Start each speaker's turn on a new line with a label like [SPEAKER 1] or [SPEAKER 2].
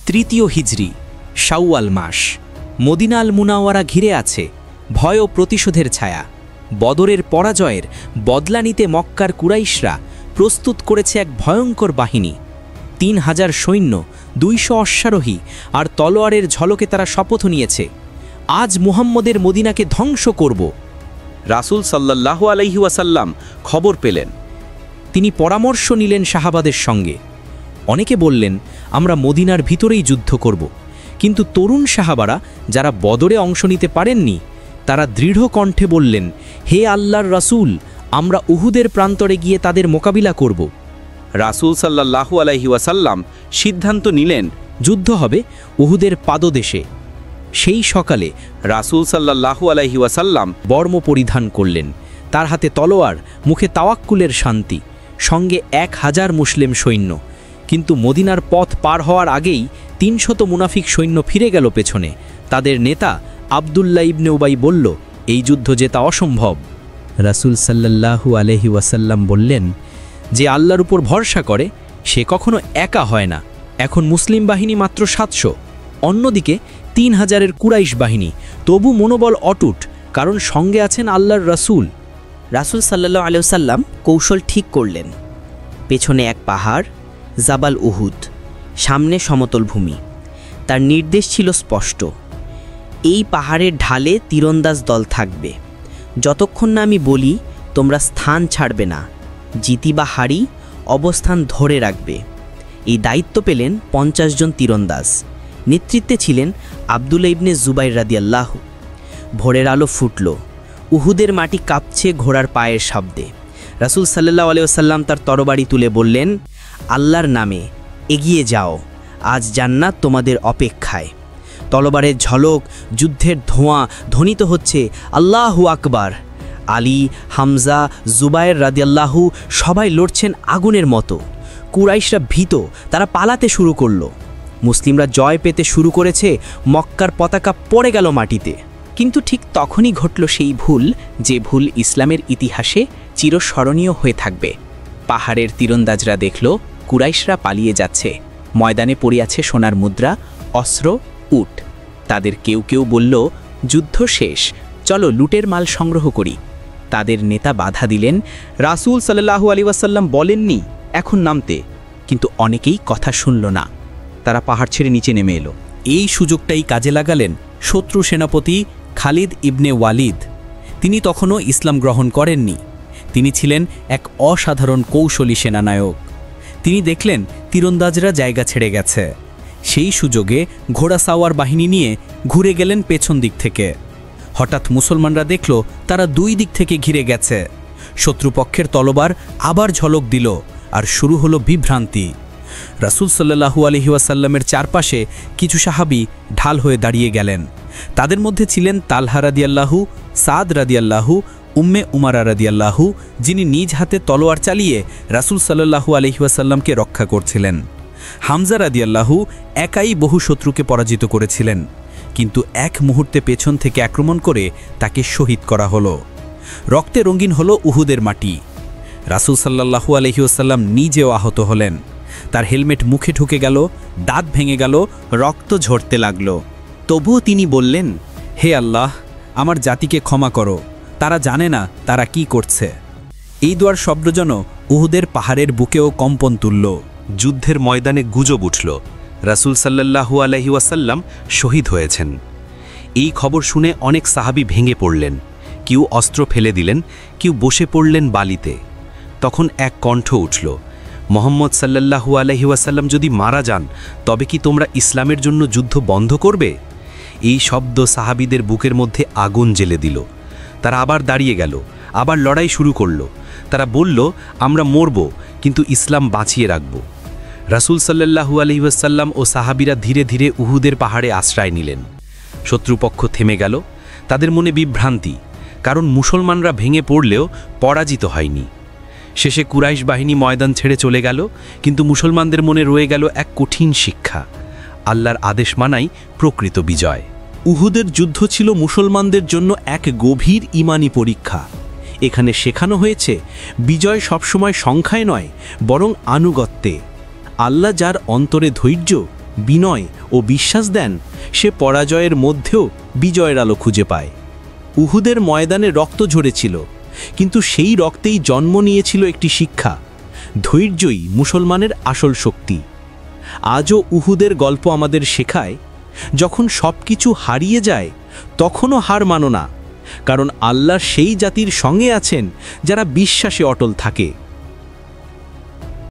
[SPEAKER 1] তৃতীয় হিজরি, শাওয়াল মাস। মদিনা আল মুনাওয়ারা ঘিরে আছে ভয় ও প্রতিশোধের ছায়া। বদরের পরাজয়ের বদলা নিতে মক্কার কুরাইশরা প্রস্তুত করেছে এক ভয়ঙ্কর বাহিনী। ৩,০০০ সৈন্য, ২০০ অশ্বারোহী আর তলোয়ারের ঝলকে তারা শপথ নিয়েছে, আজ মুহাম্মদের মদিনাকে ধ্বংস করব।
[SPEAKER 2] রাসূল সাল্লাল্লাহু আলাইহি ওয়াসাল্লাম খবর পেলেন।
[SPEAKER 1] তিনি পরামর্শ নিলেন সাহাবাদের সঙ্গে। অনেকে বললেন, আমরা মদিনার ভিতরেই যুদ্ধ করব। কিন্তু তরুণ সাহাবারা, যারা বদরে অংশ নিতে পারেননি, তারা দৃঢ় কণ্ঠে বললেন, হে আল্লাহর রাসূল, আমরা উহুদের প্রান্তরে গিয়ে তাদের মোকাবিলা করব।
[SPEAKER 2] রাসূল সাল্লাল্লাহু আলাইহি ওয়াসাল্লাম সিদ্ধান্ত নিলেন,
[SPEAKER 1] যুদ্ধ হবে উহুদের পাদদেশে। সেই সকালে
[SPEAKER 2] রাসূল সাল্লাল্লাহু আলাইহি ওয়াসাল্লাম
[SPEAKER 1] বর্ম পরিধান করলেন, তার হাতে তলোয়ার, মুখে তাওয়াক্কুলের শান্তি, সঙ্গে ১,০০০ মুসলিম সৈন্য। কিন্তু মদিনার পথ পার হওয়ার আগেই ৩০০ মুনাফিক সৈন্য ফিরে গেল পেছনে। তাদের নেতা আবদুল্লাহ ইবনে উবাই বলল, এই যুদ্ধ জেতা অসম্ভব। রাসূল সাল্লাল্লাহু আলাইহি ওয়াসাল্লাম বললেন, যে আল্লাহর উপর ভরসা করে সে কখনো একা হয় না। এখন মুসলিম বাহিনী মাত্র ৭০০, অন্যদিকে ৩,০০০-এর কুরাইশ বাহিনী। তবু মনোবল অটুট, কারণ সঙ্গে আছেন আল্লাহর রাসূল।
[SPEAKER 3] রাসূল সাল্লাল্লাহু আলাইহি ওয়াসাল্লাম কৌশল ঠিক করলেন। পেছনে এক পাহাড়, জাবাল উহুদ, সামনে সমতল ভূমি। তার নির্দেশ ছিল স্পষ্ট, এই পাহাড়ের ঢালে তীরন্দাজ দল থাকবে। যতক্ষণ না আমি বলি তোমরা স্থান ছাড়বে না, জিতি বা হারি অবস্থান ধরে রাখবে। এই দায়িত্ব পেলেন ৫০ জন তীরন্দাজ। নেতৃত্বে ছিলেন আবদুল্লাহ ইবনে জুবাইর রাদিয়াল্লাহু। ভোরের আলো ফুটল, উহুদের মাটি কাঁপছে ঘোড়ার পায়ের শব্দে। রাসূল সাল্লাল্লাহু আলাইহি ওয়াসাল্লাম তার তরবারি তুলে বললেন, আল্লাহর নামে এগিয়ে যাও, আজ জান্নাত তোমাদের অপেক্ষায়। তলোয়ারের ঝলক, যুদ্ধের ধোঁয়া ধ্বনিত হচ্ছে, আল্লাহু আকবার। আলী, হামজা, জুবায়ের রাদিয়াল্লাহু সবাই লড়ছেন আগুনের মতো। কুরাইশরা ভীত, তারা পালাতে শুরু করল। মুসলিমরা জয় পেতে শুরু করেছে, মক্কার পতাকা পড়ে গেল মাটিতে। কিন্তু ঠিক তখনই ঘটল সেই ভুল, যে ভুল ইসলামের ইতিহাসে চিরস্মরণীয় হয়ে থাকবে। পাহাড়ের তীরন্দাজরা দেখল কুরাইশরা পালিয়ে যাচ্ছে। ময়দানে পড়ে আছে সোনার মুদ্রা, অস্ত্র, উট। তাদের কেউ কেউ বলল, যুদ্ধ শেষ, চলো লুটের মাল সংগ্রহ করি। তাদের নেতা বাধা দিলেন, রাসূল সাল্লাল্লাহু আলাইহি ওয়াসাল্লাম বলেননি এখন নামতে। কিন্তু অনেকেই কথা শুনল না, তারা পাহাড় ছেড়ে নিচে নেমে এলো। এই সুযোগটাই কাজে লাগালেন শত্রু সেনাপতি খালিদ ইবনে ওয়ালিদ। তিনি তখনও ইসলাম গ্রহণ করেননি। তিনি ছিলেন এক অসাধারণ কৌশলী সেনানায়ক। তিনি দেখলেন তীরন্দাজরা জায়গা ছেড়ে গেছে। সেই সুযোগে ঘোড়া সাওয়ার বাহিনী নিয়ে ঘুরে গেলেন পেছন দিক থেকে। হঠাৎ মুসলমানরা দেখল তারা দুই দিক থেকে ঘিরে গেছে। শত্রুপক্ষের তলোয়ার আবার ঝলক দিল, আর শুরু হলো বিভ্রান্তি। রাসূল সাল্লাল্লাহু আলাইহি ওয়াসাল্লামের চারপাশে কিছু সাহাবী ঢাল হয়ে দাঁড়িয়ে গেলেন। তাদের মধ্যে ছিলেন তালহা রাদিয়াল্লাহু, সাদ রাদিয়াল্লাহু, উম্মে উমারা রাদিয়াল্লাহু, যিনি নিজ হাতে তলোয়ার চালিয়ে রাসূল সাল্লাল্লাহু আলাইহি ওয়াসাল্লামকে রক্ষা করছিলেন। হামজা রাদিয়াল্লাহু একাই বহু শত্রুকে পরাজিত করেছিলেন, কিন্তু এক মুহূর্তে পেছন থেকে আক্রমণ করে তাকে শহীদ করা হলো। রক্তে রঙিন হলো উহুদের মাটি। রাসূল সাল্লাল্লাহু আলাইহি ওয়াসাল্লাম নিজেও আহত হলেন। তার হেলমেট মুখে ঢুকে গেল, দাঁত ভেঙে গেল, রক্ত ঝরতে লাগল। তবুও তিনি বললেন, হে আল্লাহ, আমার জাতিকে ক্ষমা করো, তারা জানে না তারা কি করছে। এই দোয়ার শব্দ যেন উহুদের পাহাড়ের বুকেও কম্পন তুলল।
[SPEAKER 2] যুদ্ধের ময়দানে গুজব উঠল, রাসূল সাল্লাল্লাহু আলাইহি ওয়াসাল্লাম শহীদ হয়েছেন। এই খবর শুনে অনেক সাহাবী ভেঙে পড়লেন। কেউ অস্ত্র ফেলে দিলেন, কেউ বসে পড়লেন বালিতে। তখন এক কণ্ঠ উঠল, মুহাম্মদ সাল্লাল্লাহু আলাইহি ওয়াসাল্লাম যদি মারা যান, তবে কি তোমরা ইসলামের জন্য যুদ্ধ বন্ধ করবে? এই শব্দ সাহাবীদের বুকের মধ্যে আগুন জ্বেলে দিল। তারা আবার দাঁড়িয়ে গেল, আবার লড়াই শুরু করল। তারা বলল, আমরা মরব, কিন্তু ইসলাম বাঁচিয়ে রাখব। রাসূল সাল্লাল্লাহু আলাইহি ওয়াসাল্লাম ও সাহাবীরা ধীরে ধীরে উহুদের পাহাড়ে আশ্রয় নিলেন। শত্রুপক্ষ থেমে গেল। তাদের মনে বিভ্রান্তি, কারণ মুসলমানরা ভেঙে পড়লেও পরাজিত হয়নি। শেষে কুরাইশ বাহিনী ময়দান ছেড়ে চলে গেল, কিন্তু মুসলমানদের মনে রয়ে গেল এক কঠিন শিক্ষা, আল্লাহর আদেশ মানাই প্রকৃত বিজয়।
[SPEAKER 1] উহুদের যুদ্ধ ছিল মুসলমানদের জন্য এক গভীর ঈমানি পরীক্ষা। এখানে শেখানো হয়েছে বিজয় সবসময় সংখ্যায় নয়, বরং আনুগত্যে। আল্লাহ যার অন্তরে ধৈর্য,
[SPEAKER 2] বিনয় ও বিশ্বাস দেন, সে পরাজয়ের মধ্যেও বিজয়ের আলো খুঁজে পায়। উহুদের ময়দানে রক্ত ঝরেছিল, কিন্তু সেই রক্তেই জন্ম নিয়েছিল একটি শিক্ষা: ধৈর্যই মুসলমানের আসল শক্তি। আজও উহুদের গল্প আমাদের শেখায়, যখন সব কিছু হারিয়ে যায় তখনও হার মানো না, কারণ আল্লাহ সেই জাতির সঙ্গে আছেন যারা বিশ্বাসে অটল থাকে।